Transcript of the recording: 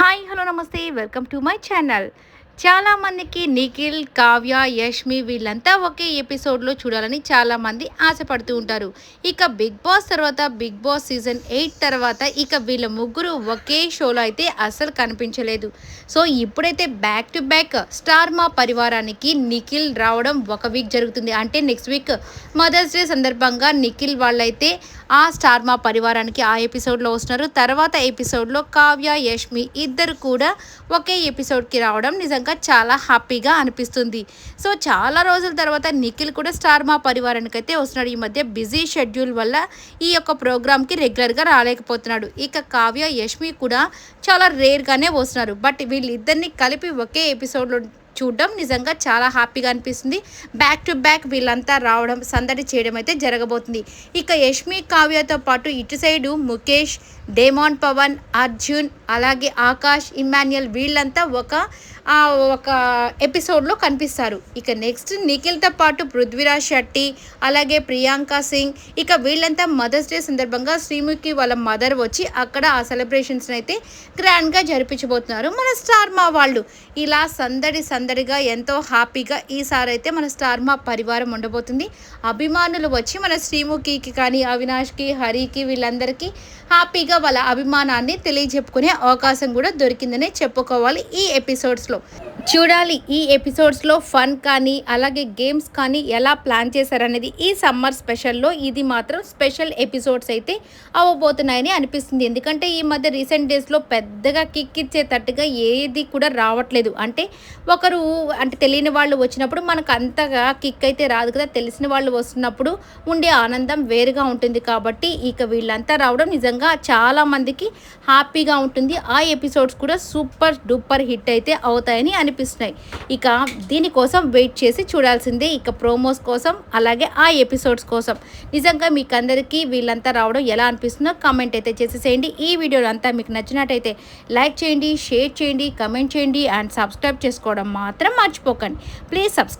Hi hello నమస్తే welcome to my channel. చాలామందికి నిఖిల్, కావ్య, యష్మి వీళ్ళంతా ఒకే ఎపిసోడ్లో చూడాలని చాలామంది ఆశపడుతూ ఉంటారు. ఇక బిగ్ బాస్ తర్వాత బిగ్ బాస్ సీజన్ 8 తర్వాత ఇక వీళ్ళ ముగ్గురు ఒకే షోలో అయితే అస్సలు కనిపించలేదు. సో ఇప్పుడైతే బ్యాక్ టు బ్యాక్ స్టార్ మా పరివారానికి నిఖిల్ రావడం ఒక వీక్ జరుగుతుంది. అంటే నెక్స్ట్ వీక్ మదర్స్ డే సందర్భంగా నిఖిల్ వాళ్ళైతే ఆ స్టార్ మా పరివారానికి ఆ ఎపిసోడ్లో వస్తున్నారు. తర్వాత ఎపిసోడ్లో కావ్య, యష్మి ఇద్దరు కూడా ఒకే ఎపిసోడ్కి రావడం నిజంగా చాలా హ్యాపీగా అనిపిస్తుంది. సో చాలా రోజుల తర్వాత నిఖిల్ కూడా స్టార్ మా పరివారానికి అయితే వస్తున్నాడు. ఈ మధ్య బిజీ షెడ్యూల్ వల్ల ఈ యొక్క ప్రోగ్రామ్కి రెగ్యులర్గా రాలేకపోతున్నాడు. ఇక కావ్య, యష్మి కూడా చాలా రేర్గానే వస్తున్నారు. బట్ వీళ్ళిద్దరిని కలిపి ఒకే ఎపిసోడ్లో చూడడం నిజంగా చాలా హ్యాపీగా అనిపిస్తుంది. బ్యాక్ టు బ్యాక్ వీళ్ళంతా రావడం, సందడి చేయడం అయితే జరగబోతుంది. ఇక యష్మి, కావ్యతో పాటు ఇటు సైడు ముఖేష్, డేమాన్ పవన్, అర్జున్, అలాగే ఆకాష్, ఇమాన్యుయల్ వీళ్ళంతా ఒక ఎపిసోడ్లో కనిపిస్తారు. ఇక నెక్స్ట్ నిఖిల్తో పాటు పృథ్వీరాజ్ శెట్టి, అలాగే ప్రియాంక సింగ్, ఇక వీళ్ళంతా మదర్స్ డే సందర్భంగా శ్రీముఖి వాళ్ళ మదర్ వచ్చి అక్కడ ఆ సెలబ్రేషన్స్ని అయితే గ్రాండ్గా జరిపించబోతున్నారు మన స్టార్ మా వాళ్ళు. ఇలా సందడిగా ఎంతో హ్యాపీగా ఈసారి అయితే మన స్టార్ మా పరివారం ఉండబోతుంది. అభిమానులు వచ్చి మన శ్రీముఖికి కానీ, అవినాష్కి, హరికి వీళ్ళందరికీ హ్యాపీగా వాళ్ళ అభిమానాన్ని తెలియజెప్పుకునే అవకాశం కూడా దొరికిందనే చెప్పుకోవాలి. ఈ ఎపిసోడ్స్లో చూడాలి. ఈ ఎపిసోడ్స్లో ఫన్ కానీ అలాగే గేమ్స్ కానీ ఎలా ప్లాన్ చేశారనేది ఈ సమ్మర్ స్పెషల్లో ఇది మాత్రం స్పెషల్ ఎపిసోడ్స్ అయితే అవ్వబోతున్నాయని అనిపిస్తుంది. ఎందుకంటే ఈ మధ్య రీసెంట్ డేస్లో పెద్దగా కిక్ ఇచ్చేటట్టుగా ఏది కూడా రావట్లేదు. అంటే తెలియని వాళ్ళు వచ్చినప్పుడు మనకు అంతగా కిక్ అయితే రాదు కదా. తెలిసిన వాళ్ళు వస్తున్నప్పుడు ఉండే ఆనందం వేరుగా ఉంటుంది. కాబట్టి ఇక వీళ్ళంతా రావడం నిజంగా చాలామందికి హ్యాపీగా ఉంటుంది. ఆ ఎపిసోడ్స్ కూడా సూపర్ డూపర్ హిట్ అయితే అవుతాయని అనిపిస్తున్నాయి. ఇక దీనికోసం వెయిట్ చేసి చూడాల్సిందే. ఇక ప్రోమోస్ కోసం అలాగే ఆ ఎపిసోడ్స్ కోసం నిజంగా మీకు అందరికీ వీళ్ళంతా రావడం ఎలా అనిపిస్తుందో కామెంట్ అయితే చేసేసేయండి. ఈ వీడియోలో అంతా మీకు నచ్చినట్టయితే లైక్ చేయండి, షేర్ చేయండి, కమెంట్ చేయండి అండ్ సబ్స్క్రైబ్ చేసుకోవడం మాత్రం మర్చిపోకండి. Please subscribe.